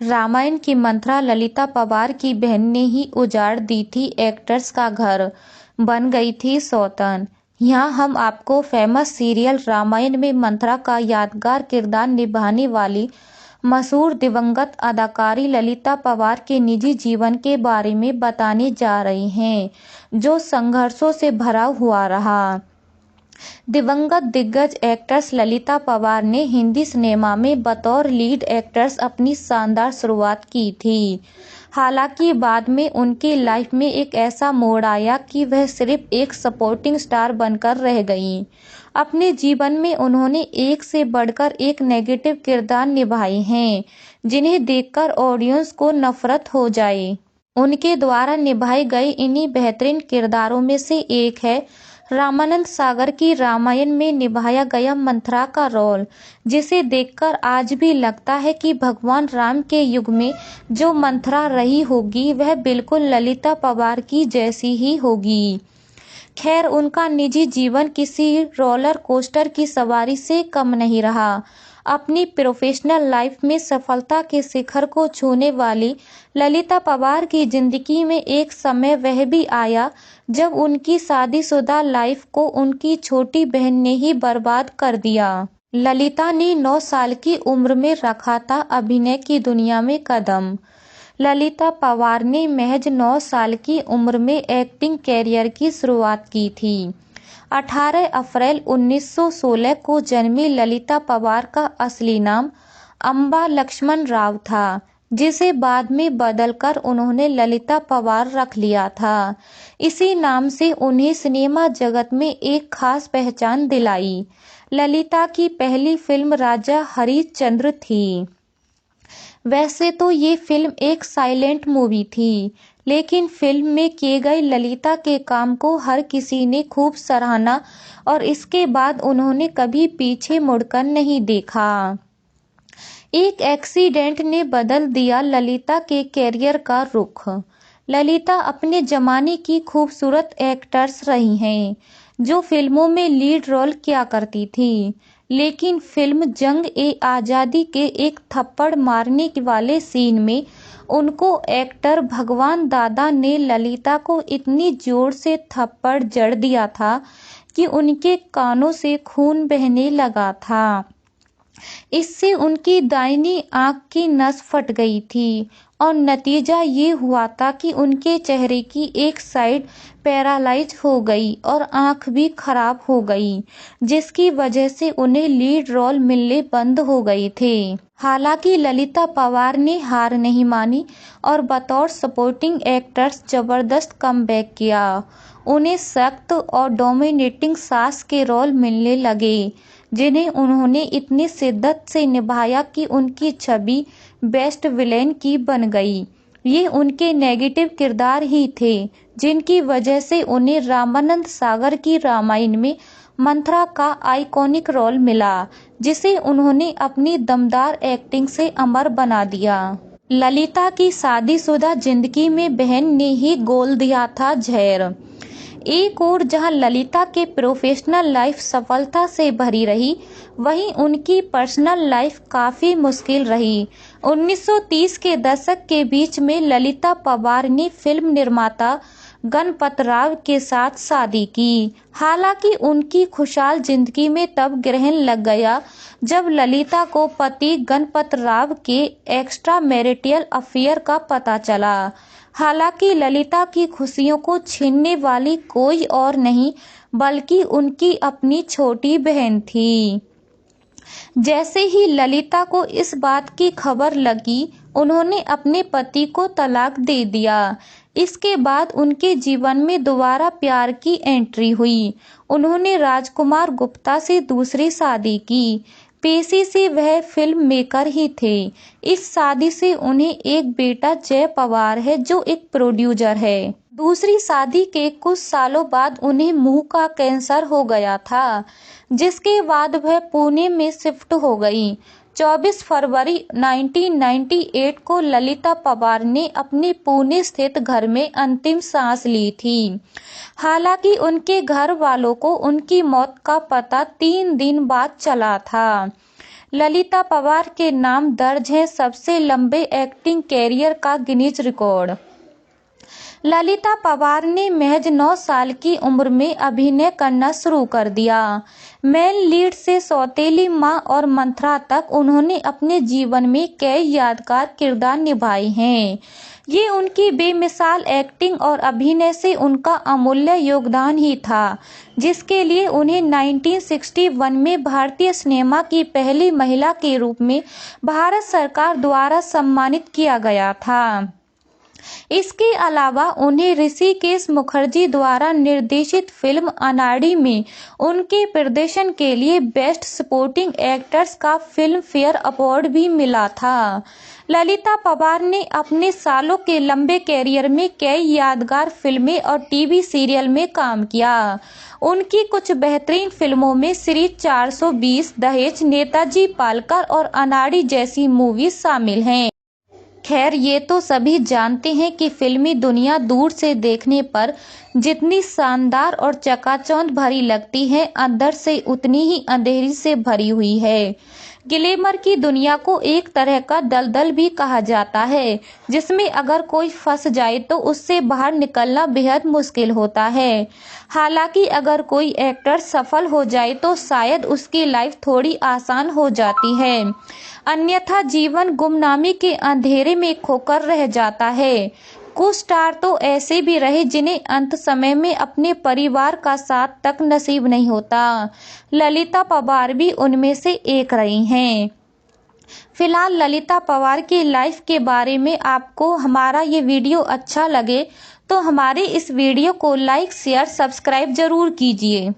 रामायण की मंथरा ललिता पवार की बहन ने ही उजाड़ दी थी एक्टर्स का घर, बन गई थी सौतन। यहाँ हम आपको फेमस सीरियल रामायण में मंथरा का यादगार किरदार निभाने वाली मशहूर दिवंगत अदाकारी ललिता पवार के निजी जीवन के बारे में बताने जा रहे हैं, जो संघर्षों से भरा हुआ रहा। दिवंगत दिग्गज एक्ट्रेस ललिता पवार ने हिंदी सिनेमा में बतौर लीड एक्ट्रेस अपनी शानदार शुरुआत की थी। हालांकि बाद में उनकी लाइफ में एक ऐसा मोड़ आया कि वह सिर्फ एक सपोर्टिंग स्टार बनकर रह गईं। अपने जीवन में उन्होंने एक से बढ़कर एक नेगेटिव किरदार निभाए हैं, जिन्हें देखकर ऑडियंस को नफरत हो जाए। उनके द्वारा निभाए गए इन्हीं बेहतरीन किरदारों में से एक है रामानंद सागर की रामायण में निभाया गया मंथरा का रोल, जिसे देखकर आज भी लगता है कि भगवान राम के युग में जो मंथरा रही होगी वह बिल्कुल ललिता पवार की जैसी ही होगी। खैर, उनका निजी जीवन किसी रोलर कोस्टर की सवारी से कम नहीं रहा। अपनी प्रोफेशनल लाइफ में सफलता के शिखर को छूने वाली ललिता पवार की जिंदगी में एक समय वह भी आया जब उनकी शादीशुदा लाइफ को उनकी छोटी बहन ने ही बर्बाद कर दिया। ललिता ने 9 साल की उम्र में रखा था अभिनय की दुनिया में कदम। ललिता पवार ने महज 9 साल की उम्र में एक्टिंग कैरियर की शुरुआत की थी। 18 अप्रैल 1916 को जन्मी ललिता पवार का असली नाम अंबा लक्ष्मण राव था, जिसे बाद में बदलकर उन्होंने ललिता पवार रख लिया था। इसी नाम से उन्हें सिनेमा जगत में एक खास पहचान दिलाई। ललिता की पहली फिल्म राजा हरिश्चंद्र थी। वैसे तो ये फिल्म एक साइलेंट मूवी थी, लेकिन फिल्म में किए गए ललिता के काम को हर किसी ने खूब सराहा और इसके बाद उन्होंने कभी पीछे मुड़कर नहीं देखा। एक एक्सीडेंट ने बदल दिया ललिता के कैरियर का रुख। ललिता अपने जमाने की खूबसूरत एक्ट्रेस रही हैं, जो फिल्मों में लीड रोल किया करती थी। लेकिन फिल्म जंग ए आज़ादी के एक थप्पड़ मारने वाले सीन में उनको एक्टर भगवान दादा ने ललिता को इतनी जोर से थप्पड़ जड़ दिया था कि उनके कानों से खून बहने लगा था। इससे उनकी दाहिनी आंख की नस फट गई थी और नतीजा ये हुआ था कि उनके चेहरे की एक साइड पैरालाइज हो गई और आंख भी खराब हो गई, जिसकी वजह से उन्हें लीड रोल मिलने बंद हो गए थे। हालांकि ललिता पवार ने हार नहीं मानी और बतौर सपोर्टिंग एक्ट्रेस जबरदस्त कमबैक किया। उन्हें सख्त और डोमिनेटिंग सास के रोल मिलने लगे, जिन्हें उन्होंने इतनी शिद्दत से निभाया कि उनकी छवि बेस्ट विलेन की बन गई। ये उनके नेगेटिव किरदार ही थे जिनकी वजह से उन्हें रामानंद सागर की रामायण में मंथरा का आइकॉनिक रोल मिला, जिसे उन्होंने अपनी दमदार एक्टिंग से अमर बना दिया। ललिता की शादीशुदा जिंदगी में बहन ने ही गोल दिया था जहर। एक और जहां ललिता के प्रोफेशनल लाइफ सफलता से भरी रही, वहीं उनकी पर्सनल लाइफ काफ़ी मुश्किल रही। 1930 के दशक के बीच में ललिता पवार ने फिल्म निर्माता गणपत राव के साथ शादी की। हालांकि उनकी खुशहाल जिंदगी में तब ग्रहण लग गया जब ललिता को पति गणपत राव के एक्स्ट्रा मैरिटल अफेयर का पता चला। हालांकि ललिता की खुशियों को छीनने वाली कोई और नहीं बल्कि उनकी अपनी छोटी बहन थी। जैसे ही ललिता को इस बात की खबर लगी, उन्होंने अपने पति को तलाक दे दिया। इसके बाद उनके जीवन में दोबारा प्यार की एंट्री हुई। उन्होंने राजकुमार गुप्ता से दूसरी शादी की। पेशे से वह फिल्म मेकर ही थे। इस शादी से उन्हें एक बेटा जय पवार है, जो एक प्रोड्यूसर है। दूसरी शादी के कुछ सालों बाद उन्हें मुंह का कैंसर हो गया था, जिसके बाद वह पुणे में शिफ्ट हो गई। 24 फरवरी 1998 को ललिता पवार ने अपने पुणे स्थित घर में अंतिम सांस ली थी। हालांकि उनके घर वालों को उनकी मौत का पता 3 दिन बाद चला था। ललिता पवार के नाम दर्ज है सबसे लंबे एक्टिंग कैरियर का गिनीज रिकॉर्ड। ललिता पवार ने महज 9 साल की उम्र में अभिनय करना शुरू कर दिया। मेन लीड से सौतेली माँ और मंथरा तक उन्होंने अपने जीवन में कई यादगार किरदार निभाए हैं। ये उनकी बेमिसाल एक्टिंग और अभिनय से उनका अमूल्य योगदान ही था, जिसके लिए उन्हें 1961 में भारतीय सिनेमा की पहली महिला के रूप में भारत सरकार द्वारा सम्मानित किया गया था। इसके अलावा उन्हें ऋषिकेश मुखर्जी द्वारा निर्देशित फिल्म अनाड़ी में उनके प्रदर्शन के लिए बेस्ट सपोर्टिंग एक्ट्रेस का फिल्म फेयर अवार्ड भी मिला था। ललिता पवार ने अपने सालों के लंबे कैरियर में कई यादगार फिल्में और टीवी सीरियल में काम किया। उनकी कुछ बेहतरीन फिल्मों में श्री 420, दहेज, नेताजी पालकर और अनाड़ी जैसी मूवीज शामिल हैं। खैर, ये तो सभी जानते हैं कि फिल्मी दुनिया दूर से देखने पर जितनी शानदार और चकाचौंध भरी लगती है, अंदर से उतनी ही अंधेरी से भरी हुई है। ग्लैमर की दुनिया को एक तरह का दलदल भी कहा जाता है, जिसमें अगर कोई फंस जाए तो उससे बाहर निकलना बेहद मुश्किल होता है। हालांकि अगर कोई एक्टर सफल हो जाए तो शायद उसकी लाइफ थोड़ी आसान हो जाती है, अन्यथा जीवन गुमनामी के अंधेरे में खोकर रह जाता है। कुछ स्टार तो ऐसे भी रहे जिन्हें अंत समय में अपने परिवार का साथ तक नसीब नहीं होता। ललिता पवार भी उनमें से एक रही हैं। फिलहाल ललिता पवार की लाइफ के बारे में आपको हमारा ये वीडियो अच्छा लगे तो हमारे इस वीडियो को लाइक, शेयर, सब्सक्राइब जरूर कीजिए।